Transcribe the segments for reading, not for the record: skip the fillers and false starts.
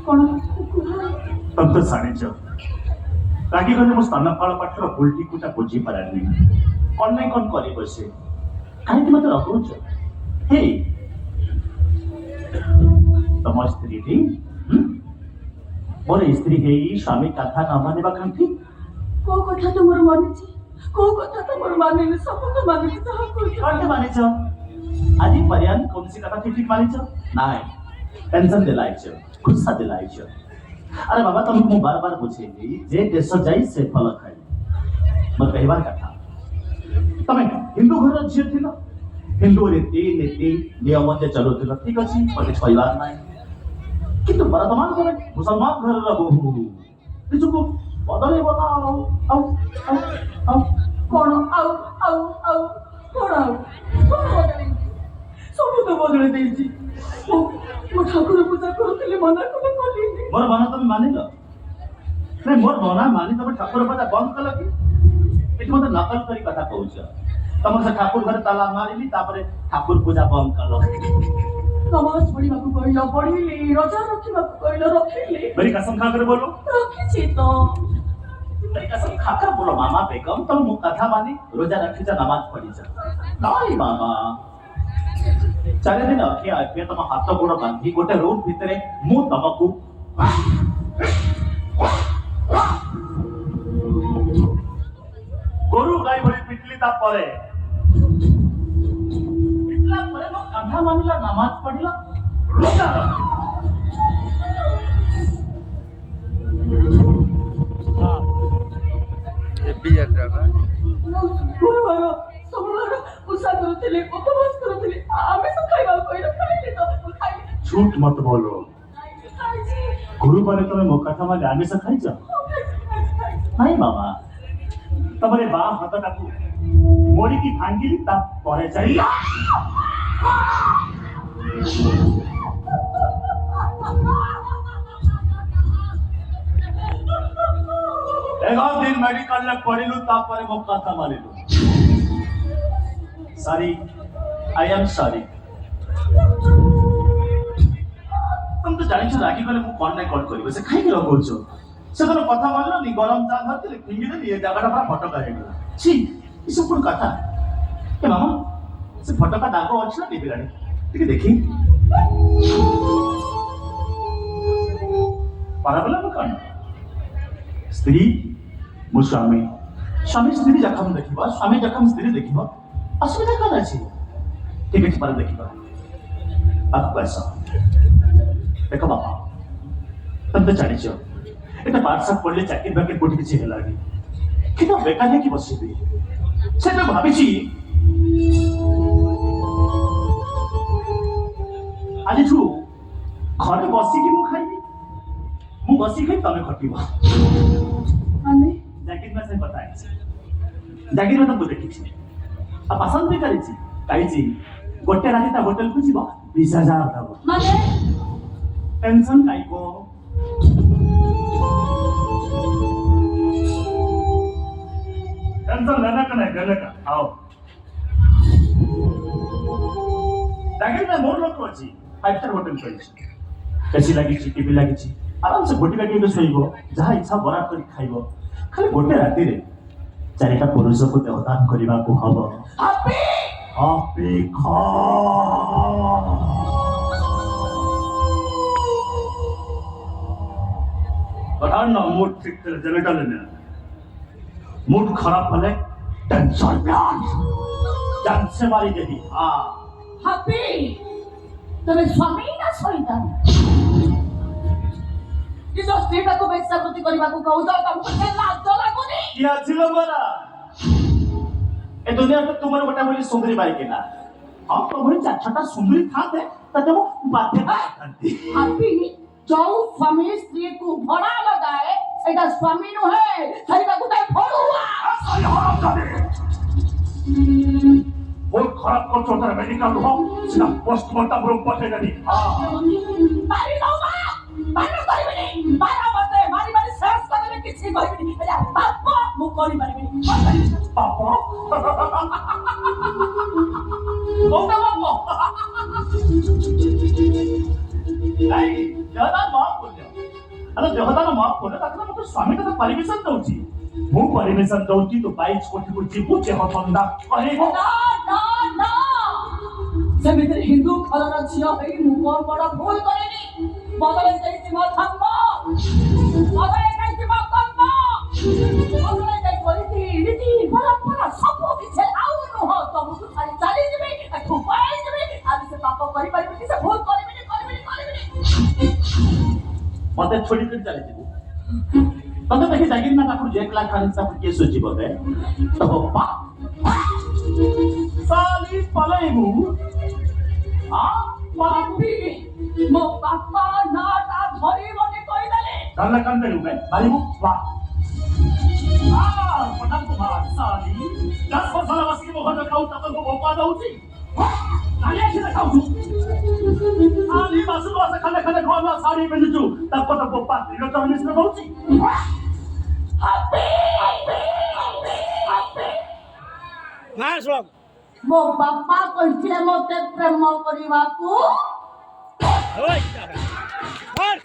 कौन तब तो जानिच रागी गले मो स्तनपाल पाठर भूल टिकुटा बुझी पारानी कौन नहीं कौन करी बसे कहीं मत रखुच हे तम स्त्री थी मोर स्त्री है स्वामी कथा न मानिबा खांती को कथा तुमर मानिछि को कथा तुमर मानिले सब तो मानिछि जहा को कौन मानिच आदि पर्यंत कौन सी कथा ठीक मानिच नाय टेंशन दिलाइछ गुस्सा दिलाइछ अरे बाबा तुमको मु बार बार बुझेली जे देश जाई से फल खाई मत कहबार कथा तमे हिंदू घर झियो थिलो हिंदू रीति नीति नियम जे चलुथिलो ठीक अछि मते छइबार नाही किंतु वर्तमान करे मुसलमान घर रा बहु निजुको बदले बना आउ कौन आउ कौन आउ सब तो बदले देछि मो ठाकुर पूजा करथिले मना कोन कोली मोर मना तुम मानिलो नहीं मोर मना मानी तुम ठाकुर पूजा बंद कल कि एठी मते नकल करी कथा कहउछ तुम से ठाकुर घर ताला मारिली तापरे ठाकुर पूजा बंद कल नमाज पढ़ी बाबू कहलो पढ़ीली रोजा रखी बाबू कहलो रखीली मेरी कसम खा कर बोलो रखी तो मेरी कसम खा कर बोलो मामा बेगम तुम मु कथा मानी रोजा रखी जा नमाज पढ़ी जा नहीं मामा चार दिन अखे आके तुम हाथ गोड़ बांधी गोटे रूम भितरे मु तुमको गोरु गाई भली पिटली ता परे पिटला परे मो कथा मानिला नमाज पढ़िला रोजा ये भी यात्रा का गुरुवार सोमवार पूजा करथिले उपवास करथिले आमे सब खाइबा कहलो खाइले तो खाइले झूठ मत बोलो गुरु पर तुम्हें मो कथा माने आमिष खाइछ नहीं मामा तमरे बा हातटाकू मोड़ी की भांगिली ता परे जाइला एगो दिन मेडिकल ले पढ़िलु ता परे मो कथा मानिलु सॉरी आई एम सॉरी तुम तो जानिछ रागी गले मु कोन नै कोन करिबे से खाइ के लगौछ से कोनो कथा मानलो नि गरम चा धरतिले फिंगी दे ये जगहटा पूरा फटका हेगला छी ई सब कोन कथा ए मामा से फटका दागो अछि ना निबिलानी ठीक देखी पाराबला मकान स्त्री मु स्वामी स्वामी स्त्री जखम देखिबा स्वामी जखम स्त्री देखिबा असुविधा कौन अछि ठीक अछि पर देखिबा आप कैसा देखो बाबा तुम तो जानिछ एटा पाठ सब पढ़ले चाकरी बाकरी कोठी किछि हेलानी किना बेकार है कि बसिबी से तो भाबिछि आज छु घरे बसी कि मु खाइबी मु बसी खाइ तमे खटिबा आने जाकिर में से बताइ जाकिर में तो देखिछि आ पसंद भी करिछि काइछि गोटे राती ता होटल को जीवा 20000 दबो माने टेंशन काई को टेंशन लेना का नहीं गले का आओ जागिर में मोर लोक अछि 5 स्टार होटल करिछि एसी लागि छि टीवी लागि छि आराम से गोटी काटी के सोइबो जहा इच्छा बरात करी खाइबो खाली गोटे राती रे चारिटा पुरुष को देवदान करबा को हबो आपे खा पठान ना मूड ठीक कर जगह लेने मूड खराब भले टेंशन प्लान जान से मारी देवी हाँ हापी तमे स्वामी ना शैतान कि जो स्त्री को बेसागति करबा को कहू तो तुमको के लाज लागोनी क्या छिलो बरा ए दुनिया में तुम्हारे बटा बोली सुंदरी बाई के ना हम तो बड़ी छटा सुंदरी थाते तते वो बातें करती हापी जो स्वामी स्त्री को भड़ा लगाए सेटा स्वामी नु है सेटा को ताई फड़ुआ असली हराम करे वो खराब कर छोटा मेडिकल हो सीधा पोस्टमार्टम रूम पठे गनी हां मारी दो मारो करबेनी मारा मते मारी मारी शेष करबे किछि कहबेनी बाप मु करि मारिबेनी पापा ओटा बाप नहीं ज्यादा माफ बोल जाओ अरे देवताला माफ कर ताकला मग स्वामी कथा परमिशन दउची ମୁଁ परमिशन दउची तो 22 कोटी को जीवु जेह बंदा कहबो ना ना ना ସେମିତିରେ ହିନ୍ଦୁ ଘରର ଝିଅ ହେଇ ମୁଁ କଣ ବଡ଼ ଭୁଲ କରିନି ବଦଳେଇ ଯାଇଛି ମୋ ଧର୍ମ ବଦଳେଇ ଯାଇଛି ମୋ କର୍ମ ବଦଳେଇ ଯାଇ କରିଛି ରୀତି ପରମ୍ପରା ସବୁ କିଛି ଆଉ ନୁହଁ ତମକୁ ଛାଡ଼ି ଚାଲିଯିବି ଏଠୁ ପଳାଇଯିବି ଆଉ ସେ ପାପ କରିପାରିବିନି ସେ ଭୁଲ କରିବିନି मते छोड़ी कर चले जीवु तते देखि जागिर ना काकू 1 लाख खाली सब के सोची बबे तो बा साली पलाइबु आ पापी मो बापा नाटा धरी बने कहि देले काला कान देलु बे बालिबु वा आ पटन कुमार साली 10 वर्ष बस की मोहन खाऊ तब को भोपा दउची नाले से खाऊ साली बासु बास खाने खाने घरला साड़ी पिंधुछु तब को भोपा तिरो तो मिश्र दउची मार सब मो बापा कहिथिले मते प्रेम करिवाकू ओय तारा मार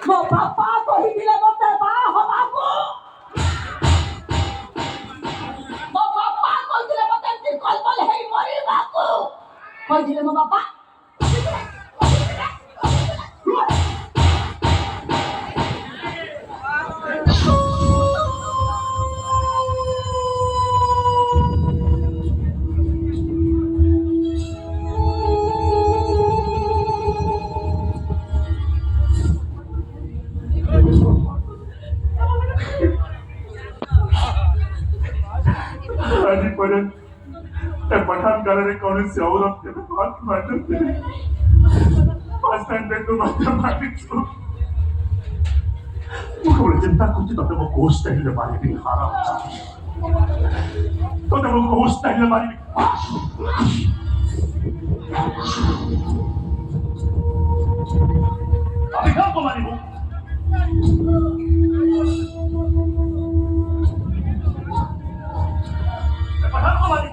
मो बापा कहिथिले मते बा हबाकू मो बापा कहिथिले मते कलबल हेई मरिबाकू कहिथिले मो बापा राजी पड़े ए पठान गाले कौन से औरत के बात मारते फर्स्ट टाइम पे तो बात मारती तू मुझे चिंता कुछ तो वो कोस्ट है ले मारी भी हारा तो वो कोस्ट है ले मारी अभी क्या को मारी वो पठान को मारी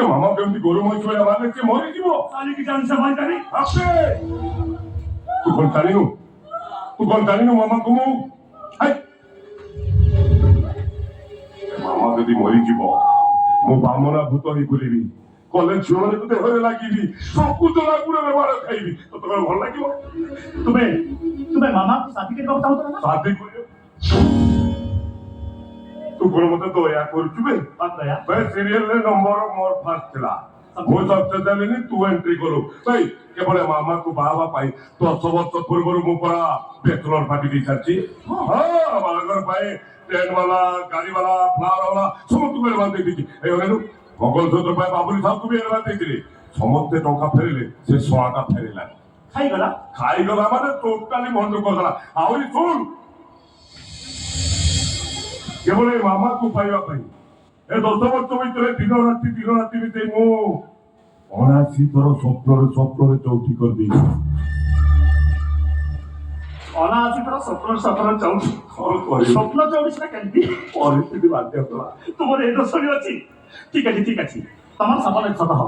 मामा केमती गोरु मई छुआ माने के मरि जीवो साली की जान से मारी जानी आपे तू कोन तानिनु मामा को मु हाय मामा जदी मरि जीवो मो बामना भूत ही बुलिबी कॉलेज छुआ माने तो देहरे लागिबी सब कुछ लागुरे व्यवहार खाइबी तो तोरा भल लागिबो तुम्हें मामा को शादी के बात बताओ ना शादी करियो तू कोन मते तो या करचुबे बात दया भाई सीरियल रे नंबर मोर फर्स्ट थिला मो सबसे देलेनी तू एंट्री करू भाई केवल मामा को बाबा पाई तो सबत पूर्वरु मु परा बैचलर पार्टी दी चाची हां बागर पाई ट्रेन वाला गाड़ी वाला फ्लावर वाला समस्त को बांधे दी ए ओनेनु मंगल सूत्र पाई बाबुरी साहब को भी बांधे दी समस्त टंका फेरिले से 100 का फेरिला खाई गला माने टोटली बंद कर दला आउरी सुन केवल मामा को पाइबा पाई ए 10 वर्ष भितर दिन राति भितर मु 79 थर स्वप्न चौथी कर दी 79 थर स्वप्न चौथी स्वप्न चौथी से केंती परिस्थिति बाध्य कला तुमर ए दोषरी अछि ठीक अछि तमार सफल छत हो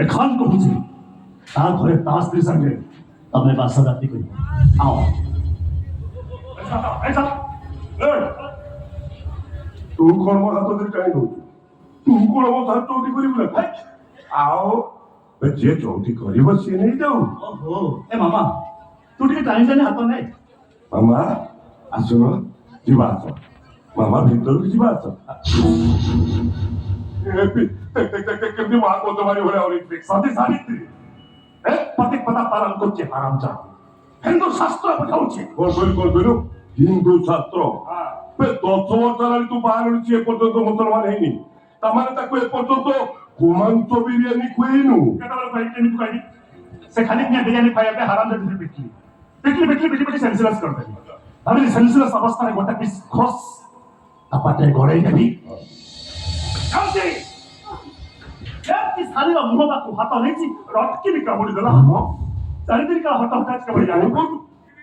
ए खान को बुझी ता घरे तास दी संगे तमने बासा जाति करी आओ ऐसा ତୁ କଣ ମୋ ହାତ ଧରି ଟାଣି ଦଉଛୁ? ତୁ କଣ ମୋ ହାତ ଚଉଠି କରିବୁ ନା? ଆଉ ଯିଏ ଚଉଠି କରିବ ସିଏ ନେଇଯାଉ। ଓହୋ ଏ ମାମା ତୁ ଟିକେ ଟାଣି ଟାଣି ହାତ ନେ। ମାମା ଆସୁନ, ଯିବା ଆସ। ମାମା ଭିତରକୁ ଯିବା ଆସ। କେମିତି ମା କୋତ ମାରି ଭଳିଆ ସତୀ ସାବିତ୍ରୀ ଏ ପତି ପତା ପାଳନ କରୁଛି ଆରାମ ଚା ହିନ୍ଦୁ ଶାସ୍ତ୍ର ବୁଝାଉଛି। କଣ କହିଲୁ? ହିନ୍ଦୁ ଶାସ୍ତ୍ର 10 ବର୍ଷ ହେଲାଣି ତୁ ବାହା ରହିଛି, ଏପର୍ଯ୍ୟନ୍ତ ମୁସଲମାନ ହେଇନି। ତାମାନେ ତାକୁ ଏପର୍ଯ୍ୟନ୍ତ ଗୋମାଂସ ବିରିୟାନୀ ଖୁଏଇନୁ? କେତେବେଳେ କହିବି କେମିତି କହିବି? ସେ ଖାଲି ବିରିୟାନୀ ଖାଇବା ପାଇଁ ହାରାମ ବିକିଲି ସେନ୍ସିଲେସ୍ କରିଦେଲି। ଭାବିଲି ସେନ୍ସିଲେସ୍ ଅବସ୍ଥାରେ ଗୋଟେ ପିସ୍ ଖୋସ୍ ତା ପାଟିରେ ଗଳେଇ ଦେବି। ଶାଳୀର ମୁହଁ ପାଖକୁ ହାତ ନେଇଛି, ରଟକିନି କାମୁଡି ଦେଲା। ଚାରିଦିନ କାଳ ହଟ ହଠାତ୍ କାମୁଡି ଜାଣି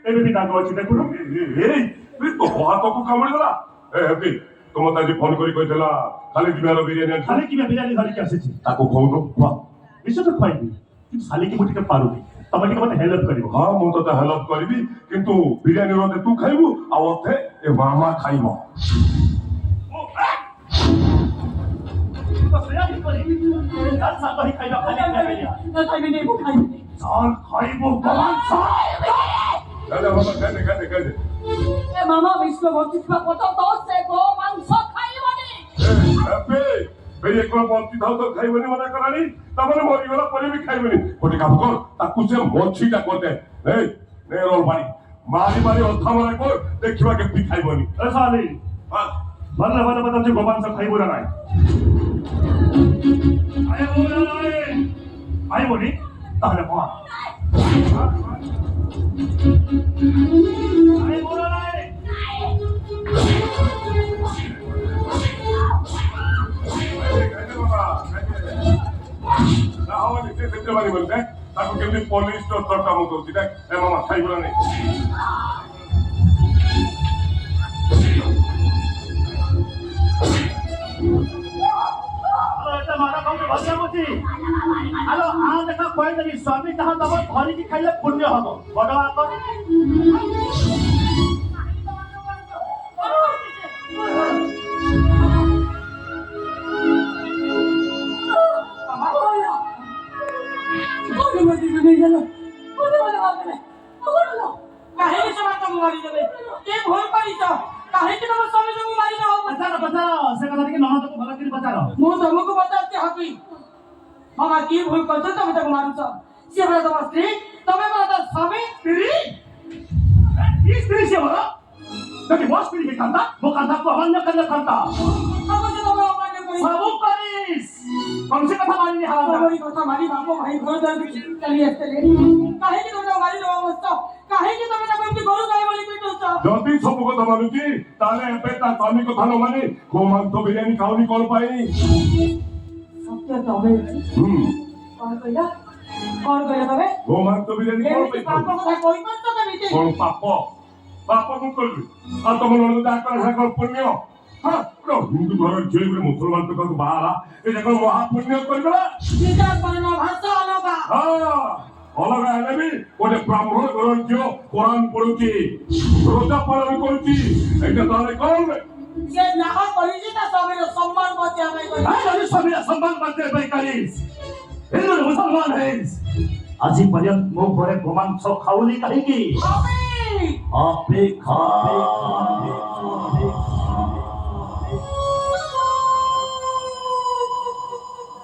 ଏବେ ବି ଦାଗ ଅଛି ଦେଖୁନ। ତୋ ହାତକୁ କାମୁଡି ଦେଲା? ତୁ ମତେ ଆଜି ଫୋନ କରି କହିଥିଲା ଖାଲି ଯିବାର ବିରିୟାନୀ ଖାଲି କିମ୍ବା ବିରିୟାନୀ ଧରିକି ଆସିଛି। ତାକୁ କହୁନୁ ନିଶ୍ଚିତ ଖୁଆଇବି, କିନ୍ତୁ ଶାଲିକି ମୁଁ ଟିକେ ପାରୁନି। ତମେ ଟିକେ ମତେ ହେଲ୍ପ କରିବ। ହଁ ମୁଁ ତତେ ହେଲ୍ପ କରିବି, କିନ୍ତୁ ବିରିୟାନୀ ଅଧେ ତୁ ଖାଇବୁ ଆଉ ଅଧେ ଏ ମାମା ଖାଇବ। ମାମା ବିଷ୍ଣୁ ବଞ୍ଚିଥିବା ପର୍ଯ୍ୟନ୍ତ ସେ ଗୋମାଂସ ଖାଇବନି। ବଞ୍ଚି ଥାଉ ତ ଖାଇବନି ମନା କଲାଣି, ତାମାନେ ମରିଗଲା ପରେ ବି ଖାଇବନି। ଗୋଟେ କାମ କର, ତାକୁ ସେ ମଛିଟା କରିଦେ। ମାରି ମାରି ଅଧା ମରା କର, ଦେଖିବା କେମିତି ଖାଇବନି। ଭଲ ପଚାରୁଛି ଗୋମାଂସ ଖାଇବୁ ନା ନାଇଁ? ଖାଇବନି ତାହେଲେ ତାକୁ କେମିତି ପୋଲିସ କାମ କରୁଛି ଦେখ। ମାମା ଖାଇବୁ ନା ନାଇଁ? ସ୍ୱାମୀ ଯାହା ଦବ ଧରିକି ଖାଇଲେ ପୁଣ୍ୟ ହବ। ବଡ ଆଗ କାହିଁକି ସେମାନେ ତମକୁ ମାରିଦେବେ? କିଏ ଭୁଲ କରିଛ? କାହିଁକି ତମ ସ୍ୱାମୀ ତମକୁ ମାରିଦେବ? ପଚାର ସେ କଥା ଟିକେ ନଣନ୍ଦକୁ ଭଲ କରି ପଚାର। ମୁଁ ତମକୁ ପଚାରୁଛି ହାପି, ମାମା କି ଭୁଲ କରିଛ ତମେ ତାକୁ ମାରୁଛ? ସିଏ ପରା ତମ ସ୍ତ୍ରୀ, ତମେ ପରା ତା ସ୍ୱାମୀ। ସ୍ତ୍ରୀ ସିଏ ମୋର? ଯଦି ମୋ ସ୍ତ୍ରୀ ହେଇଥାନ୍ତା ମୋ କାନ୍ଥାକୁ ଅମାନ୍ୟ କରିନଥାନ୍ତା। ସବୁ କରିସ୍ କୌଣସି କଥା ମାନିନି। କଥା ମାରି ବାପ ଭାଇ ଘର ଚାଲି ଆସିଥିଲେ। କାହିଁକି ତମେ ମାରିଦେବ ଅବସ୍ଥା? କାହିଁକି ତମେ ତାକୁ ଏମିତି ଘରୁ ଯାଇ ବୋଲି ପିଟୁଛ? ଯଦି ସବୁ କଥା ମାନୁଛି ତାହେଲେ ଏବେ ତା ସ୍ୱାମୀ କଥା ନ ମାନି ଗୋମାଂସ ବିରିୟାନୀ ଖାଉନି କଣ ପାଇଁ? ସତ୍ୟ ତମେ କଣ କହିଲ ତମେ? ଗୋମାଂସ ବିରିୟାନୀ କଣ ପାଇଁ? ପାପ କଥା କହିପାରୁଛ କେମିତି? କଣ ପାପ ମୁଁ କରିବି? ଆଉ ତମ ନଣନ୍ଦ ଯାହା କଲେ ସେଟା କଣ ପୁଣ୍ୟ? ହିନ୍ଦୁ ଘର ଝିଅ ଗୋଟେ ମୁସଲମାନ ଟୋକାକୁ ବାହା ହେଲା, ଏଇଟା କଣ ମହାପୁଣ୍ୟ କରିବା? ଅଲଗା ହେଲେ ବି ଗୋଟେ ବ୍ରାହ୍ମଣ ଘର ଝିଅ କୋରାନ ପଢୁଛି, ରୋଜା ପାଳନ କରୁଛି, ଏଇଟା ତାହେଲେ କଣ? ସେ ଯାହା କରିଛି ତା ସ୍ୱାମୀର ସମ୍ମାନ ବଞ୍ଚିବା ପାଇଁ କରିଛି। ସ୍ୱାମୀର ସମ୍ମାନ ବଞ୍ଚିବା ପାଇଁ କରିସ୍। ହିନ୍ଦୁ ମୁସଲମାନ ହେଇସ୍। ଆଜି ପର୍ଯ୍ୟନ୍ତ ମୋ ଘରେ ଗୋମାଂସ ଖାଉନି କାହିଁକି?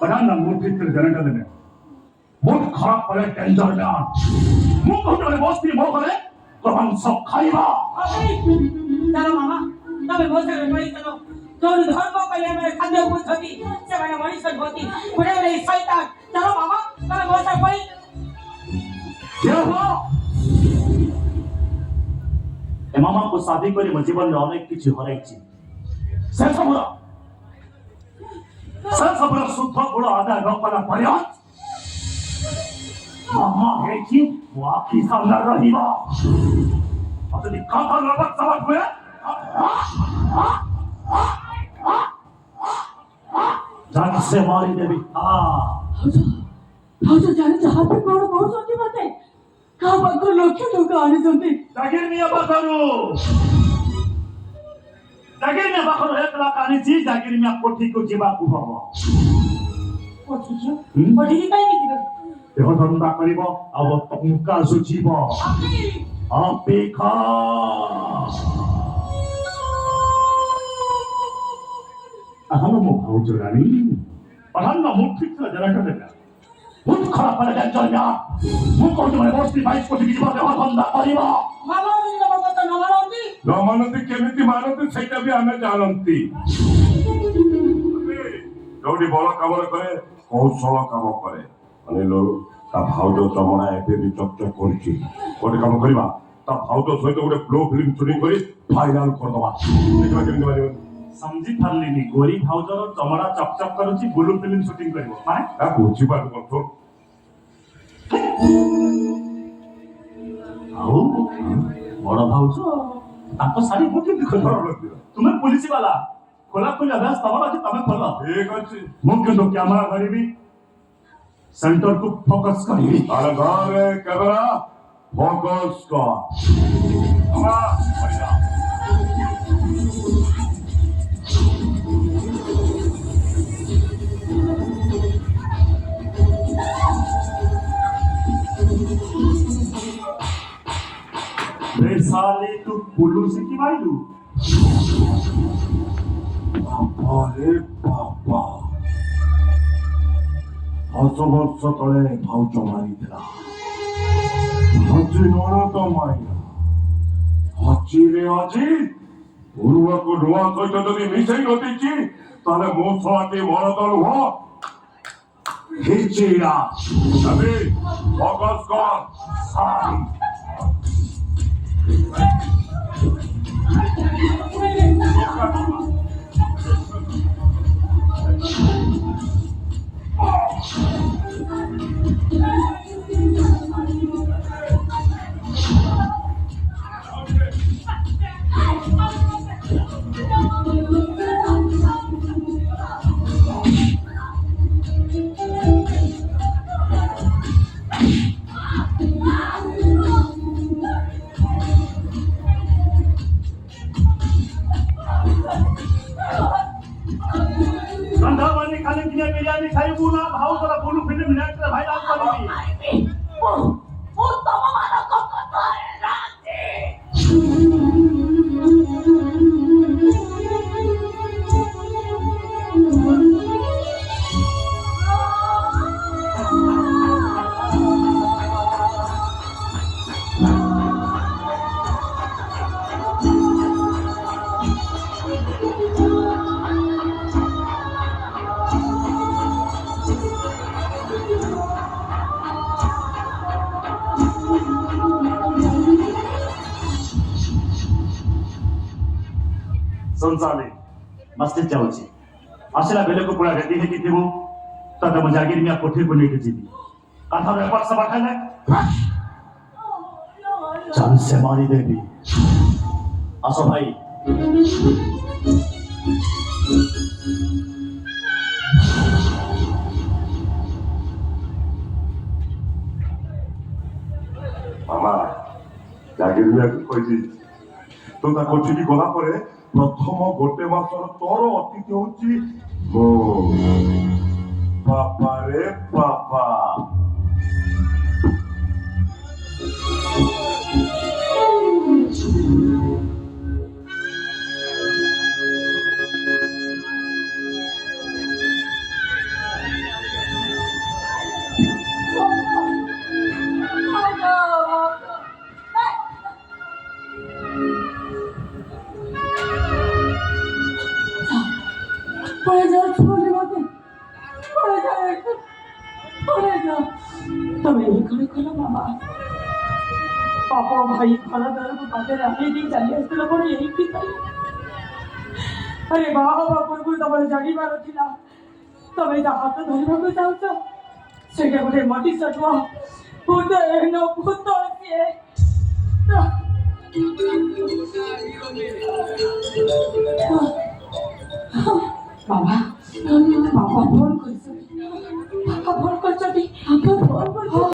पढ़ाना मूड ठीक कर जनता देने मूड खराब पड़े टेंशन में आ मुंह को तो बॉस की मुंह करे तो हम सब खाएगा। चलो मामा तबे बोसे गई चलो तो धर्म को ये मेरे खाद्य पूछती से मैंने मनीष होती बड़े बड़े शैतान। चलो मामा तबे बोसे कोई ये हो ए मामा को शादी करे म जीवन में अनेक किछि हराइछि। से सबरा शुद्ध गुण आदा नकला पर्याप्त मामा हेछि वो आखि सामने रहिबा अपनी काका लबत समझ हुए जान से मारी देवी। जाने जहाँ पे कौन बहुत सोची बातें कहाँ पर तो लोग क्यों लोग आने सुनते जागिर मियाँ बात करो ଜାଗିର ମିଆ ପାଖରେ ହେତଲା କାଣିଛି ଜାଗିର ମିଆ କୋଠିକୁ ଯିବାକୁ ହବ କୋଠିକି କାହିଁକି ଯିବେ ଦେହ ଧନ୍ଦା କରିବ ଆଉ ଟଙ୍କା ସୁଝିବ ଅପେକ୍ଷା ଆହଲ ମୋ ଭାଉଜ ରାଣୀ ପଢ଼ାନ ମୁଁ ଠିକ ଥିଲା ଜରା ଦେଲା ବହୁତ ଖରାପ ପରେ ଜାଣିଛ ନା ମୁଁ କହୁଛି ମାନେ ବସ୍ତି 22 କୋଟି ଯିବ ଦେହ ଧନ୍ଦା କରିବ ନ ମାନନ୍ତି କେମିତି ମାନନ୍ତି ସେଇଟା ବି ଆମେ ଜାଣନ୍ତି ଯୋଉଠି ବଳ କାମରେ କରେ କୌଶଳ କାମ କରେ ଅନିଲ ତା ଭାଉଜ ଚମଡ଼ା ଏବେ ବି ଚକଚକ କରୁଛି ଗୋଟେ କାମ କରିବା ତା ଭାଉଜ ସହିତ ଗୋଟେ ବ୍ଲୋ ଫିଲ୍ମ ସୁଟିଂ କରି ଫାଇନାଲ କରିଦବା ଦେଖିବା କେମିତି ମାରିବ समझी पारलिनी गोरी भाउजर चमड़ा चकचक करूची ब्लू फिल्म शूटिंग करिवो माने आ बुझी पार करतो आओ बड़ भाउज ताको साड़ी मोके दिखो तुम्हें पुलिस वाला खोला खोला अभ्यास तमरा कि तमे खोला ठीक अछि मुख्य तो कैमरा धरिबी सेंटर को फोकस करिबी अरे गारे कैमरा फोकस कर हमारा बढ़िया साले तू पुलू से की माइलू अरे बाबा 10 वर्ष तले भाउज मारिथिला हजी नरद माइला हजी रे हजी पूर्व को नुआ सहित जदि मिसई नथिची ताले मो सहाटी मरद नुह हिचिरा अभी फोकस कर साई बिरयानी खाइबू ना भाव तोरा बोलू फिल्म नेट रे भाई डाल करबी ओ तम मारा कत राते संसाले मस्ती चाउची आसला बेले को पूरा रेडी हेकी थिबो तते म जागिर मिया कोठी को लेके जीबी कथा रे पर सब खाले जान से मारी देबी आसो भाई मामा जागिर मिया कहिजी तो ता कोठी की गला परे प्रथम गोटे मासर तोर अतिथि होची मो बापा रे बापा पड़े जाओ छोड़े मत पड़े जाओ तब ये खड़े खड़ा मामा पापा भाई खड़ा दर को बातें रहने दी चलिए इस तरह पर यही की करी अरे बाबा बुलबुल तब जानी मारो थिला तब ये हाथ धरवा को जाओ तो सेके गोटे मटी सटवा पुत एनो पुत से बाबा बाबा फोन कर